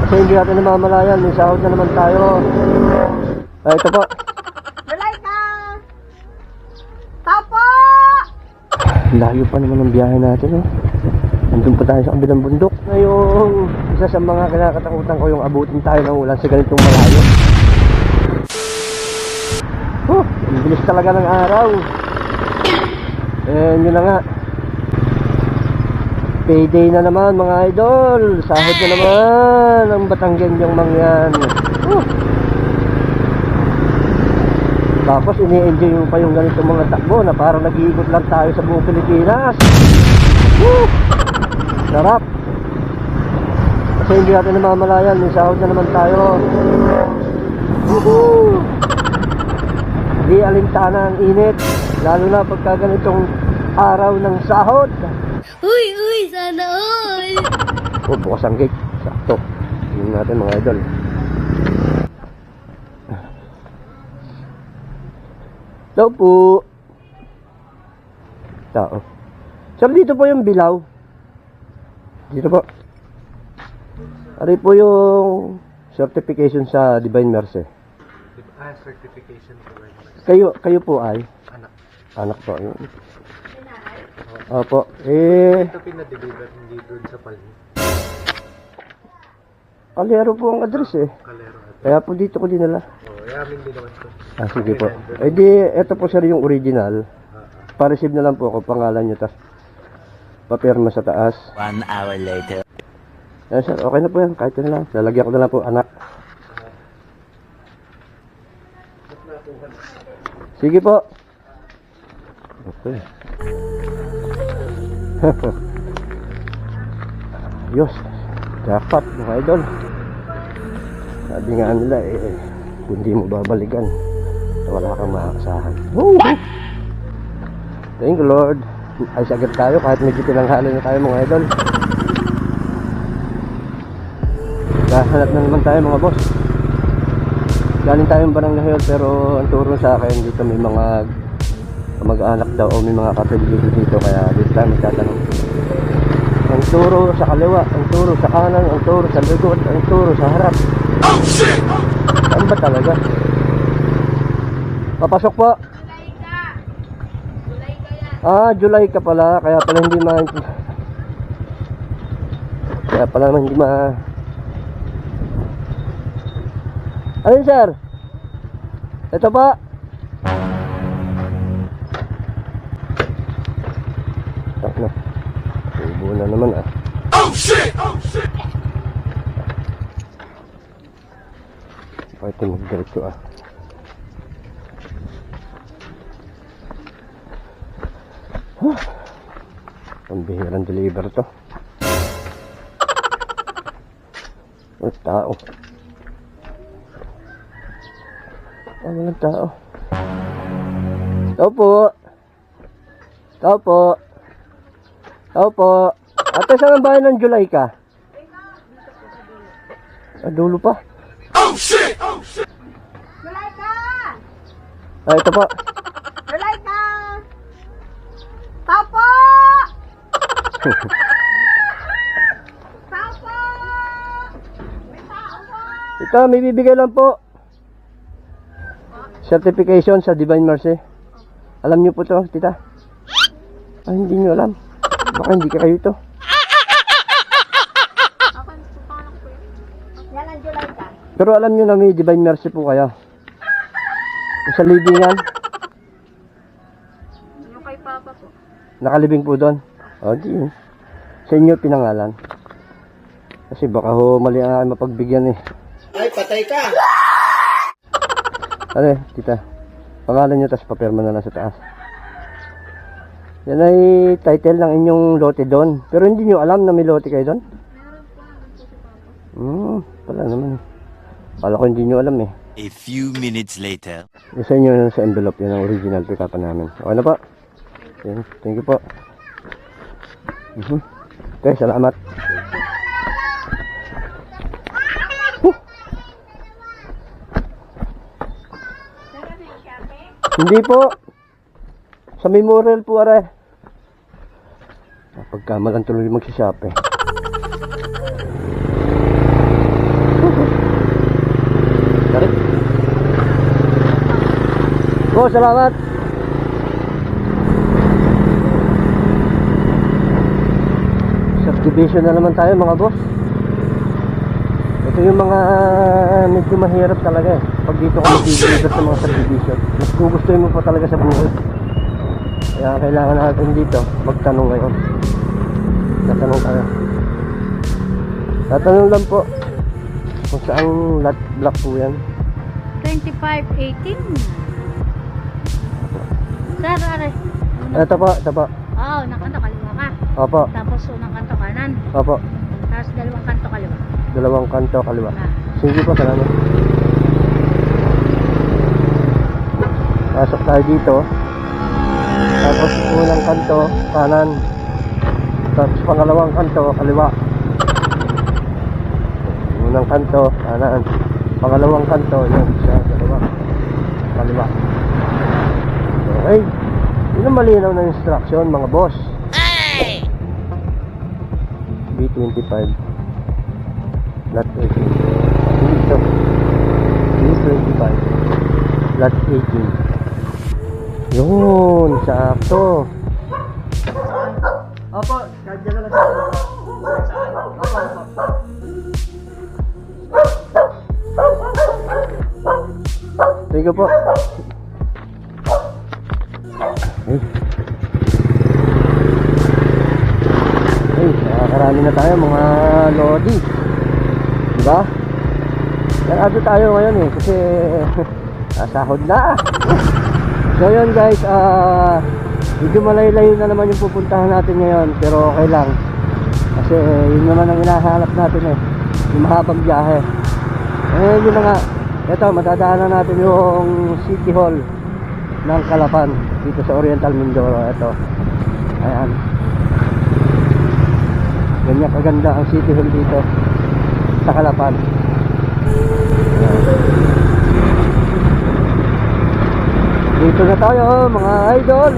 Kasi hindi natin namamalayan, may sahod na naman tayo. Ay, ito po. Balay ka! Tapo! Layo pa naman ang biyahe natin, oh. Nandun pa tayo sa kabilang bundok. Ngayong isa sa mga kinakatakutan ko yung abutin tayo ng ulan sa ganitong malayo. Ang bilis talaga ng araw. Yun na nga. Payday na naman mga idol. Sahod na naman ang Batanggenyong mangyan. Tapos ini-enjoy mo pa yung ganitong mga takbo na parang nag-iikot lang tayo sa buong Pilipinas. Sarap. Kasi hindi natin namamalayan, may sahod na naman tayo. Di alintana ang init, lalo na pagka ganitong araw ng sahod. Uy, sana all! Bukas ang gate, sakto. Tingnan natin mga idol. Hello po. Tao. Sir, dito po yung Bilaw. Dito po. Ari po yung certification sa Divine Mercy. Certification po. Kayo po ay? Anak. Anak po. Opo. Ito pinadeliver hindi doon sa Palmi. Kalero po ang address eh. Calero. Kaya po dito ko dinala. Yamin din naman po. Sige po. Eh di, eto po sir yung original. Pa-receive na lang po ako, pangalan nyo, tas papirma sa taas. 1 hour later. Yan sir, okay na po yan, kahit yun lang. Lalagyan ko na lang po, anak. Sige po. Okay. Ayos. Jackpot, mga idol. Sabi nga nila kung di mo babalikan, wala kang makakasahan. Thank you Lord. Ay sagad tayo kahit medyo tinanghali na tayo mga idol. Kahanap na naman tayo mga boss. Galing tayong Barangay Hill, pero ang turo sa akin dito may mga mag-anak daw o may mga kapatid dito, kaya dito tayo magtatanong. Ang turo sa kaliwa, ang turo sa kanan, ang turo sa likod, ang turo sa harap. Saan ba talaga? Papasok po. July ka pala, kaya pala hindi Ayun sir. Ito pa. Takna. Tubo na naman ah. Oh shit! Bakit mag-diretso ah? Ang bihirang deliver to. Ang tao. Walang tao. Tao po. Tao po. Tao po. Ate, saan ang bahay ng July ka? Dulo pa. Balay ka! Ito po. Balay ka! Tapo! Tapo! May tao po! Ito, may bibigay lang po. Certification sa Divine Mercy. Alam niyo po to, tita? Hindi niyo alam. Baka hindi ka kayo ito. Yan ang July ka. Pero alam niyo na may Divine Mercy po kayo. Sa libingan. Yung kay Papa po. Nakalibing po doon. Di yun. Sa inyo pinangalan. Kasi baka ho mali ang mapagbigyan eh. Ay, patay ka! Ano tita? Pangalan nyo, tapos papirma na lang sa taas. Yan ay title ng inyong lote doon. Pero hindi nyo alam na may lote kayo doon? Pala naman. Kala ko hindi nyo alam eh. A few minutes later. Yung sa inyo sa envelope, yan ang original pick-up namin. Okay na po. Thank you po. Okay, salamat. Hindi po. Sa memorial po, are. Pagkamalan tuloy magsishop eh. Boss, salamat. Subdivision na naman tayo mga boss. Ito yung mga medyo mahirap talaga eh. Pag dito ka mag-deliver sa mga subdivision, mas gugustuhin mo pa talaga sa buhay. Kaya kailangan natin dito magtanong ngayon. Tatanong tayo. Tatanong lang po kung saan lot block po yan. 2518. Sir, are. Ito po, ito po. Oo, unang kanto kaliwa ka. Opo, Tapos unang kanto kanan. opo. Tapos dalawang kanto kaliwa. Dalawang kanto kaliwa. Na. Sige po, salamat. Pasok tayo dito. Tapos unang kanto, kanan. Tapos pangalawang kanto, kaliwa. Unang kanto, kanan. Pangalawang kanto, yun, sa kaliwa. Kaliwa. Okay. Yun ang malinaw na instruction, mga boss. B25 lot 18 dito B25 lot 18 yun, sakto. Opo, kadya na lang sa opo, opo. Thank you po. Nakakarami na tayo mga lodi, diba? Narado tayo ngayon eh kasi sahod na. So yun guys, medyo malayo-layo na naman yung pupuntahan natin ngayon, pero okay lang kasi yun naman ang hinahanap natin eh, yung mahabang biyahe. Yun na nga, ito madadaanan natin yung City Hall ng Calapan dito sa Oriental Mindoro. Ito, ayan, ganyan kaganda ang City Hall dito sa Calapan. Dito na tayo mga idol.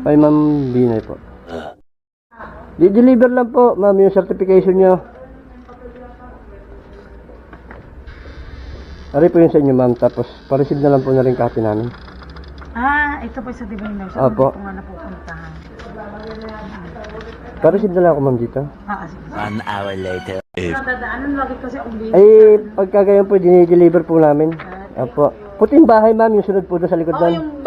Ay, Ma'am Binay po. Di-deliver lang po, ma'am, yung certification nyo. Ari po yun sa inyo, ma'am. Tapos, pa-receive na lang po na rin copy namin. Ito po sa Divine Nurse. Opo. Ito nga napupuntahan. Pa-receive na lang ako, ma'am, dito. Sige. 1 hour later. Dadaanan lagi kasi ang busy. Ay, pagka gayon po, dinideliver po namin. Opo. Puting bahay, ma'am, yung sunod po doon sa likod Oo, doon. yung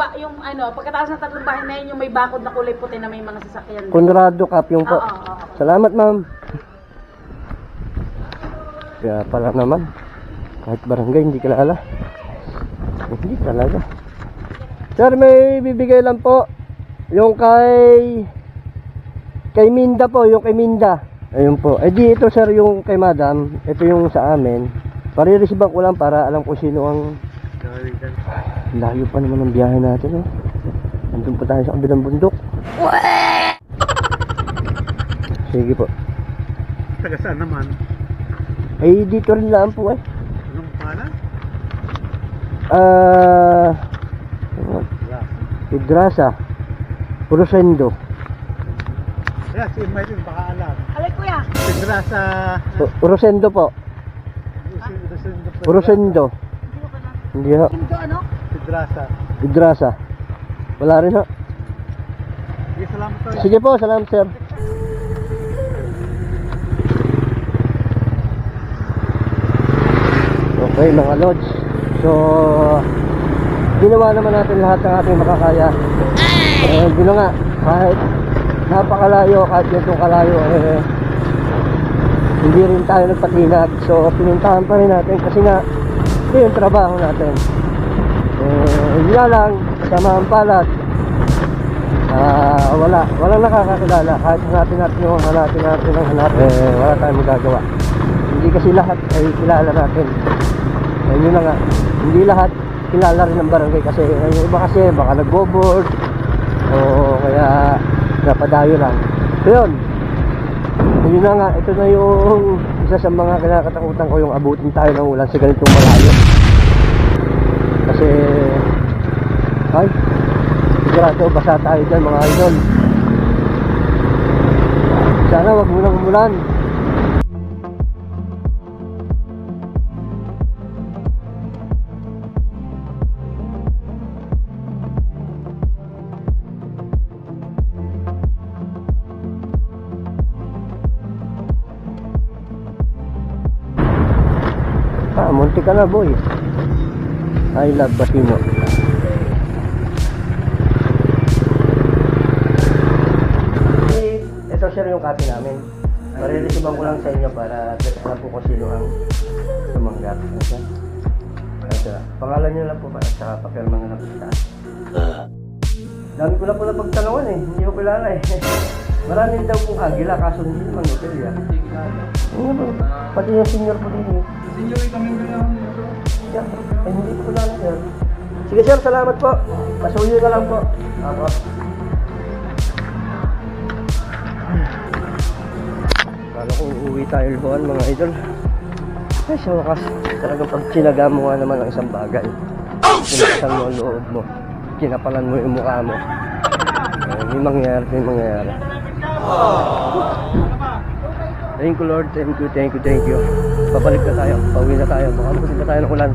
pagkatapos ng tatlong bahay na yun, yung may bakod na kulay puti na may mga sasakyan. Conrado Kapyong po. Oo. Salamat, ma'am. Kaya pala naman, kahit barangay, hindi kilala. Hindi talaga. Sir, may bibigay lang po. Yung kay Minda po, yung kay Minda. Ayun po. Eh di ito sir, yung kay Madam. Ito yung sa amin. Pare-receive ko lang para alam ko sino ang... Layo pa naman ang biyahe natin, oh. Nandun pa tayo sa kabilang bundok. Sige po. Taga saan naman? Ay, dito rin lang po eh. Anong pangalan? Idrasa. Rosendo. Yeah, si Martin baka alam. Alay kuya. Tigra sa... Rosendo po. Rosendo. Hindi ho. Ito ano? Tigrasa. Idrasa. Wala rin ho. Sige, salamat tayo. Sige po, salamat sir. Okay mga lods. So, ginawa naman natin lahat ng ating makakaya. Hindi na nga, kahit napakalayo, kahit ganitong kalayo, hindi rin tayo nagpatinag. So, pinuntahan pa rin natin kasi nga, ito yung trabaho natin. Hindi na lang, kasama ang palat. Walang nakakakilala. Kahit hanapin natin yung hanapin, wala tayong magagawa. Hindi kasi lahat ay kilala natin. Yun na nga, hindi lahat kilala rin ng barangay kasi yung iba kasi baka nagbo-board o kaya napadayo lang. So yun, yun na nga, ito na yung isa sa mga kinakatakutan ko, yung abutin tayo ng ulan sa ganitong malayo. Kasi ay sigurado basa tayo dyan mga idol. Sana wag munang umulan. Munti ka na boy. I love Basino. Ito sir yung copy namin. Mariresiban ko lang sa inyo para alam po kung sino ang tumanggap. Okay? Pangalan nyo lang po ba at saka papirma na lang po sa taas. Dami ko na po na pagtanungan eh. Hindi ko kilala eh. Maraming daw pong agila kaso hindi naman hotel yan. Pati yung senior po din eh. Senior kami lang. Hindi ko lang sir. Sige sir, salamat po. Pasuyo na lang po. Ako. Kala kong uuwi tayo Lubuan mga idol. Ay sa wakas, talagang pag sinaga mo nga naman ang isang bagay. Sinaksan mo ang loob mo. Kinapalan mo yung mukha mo. May mangyayari. Thank you Lord, thank you. Babalik na tayo, pauwi na tayo. Baka mabutin na tayo ng ulan.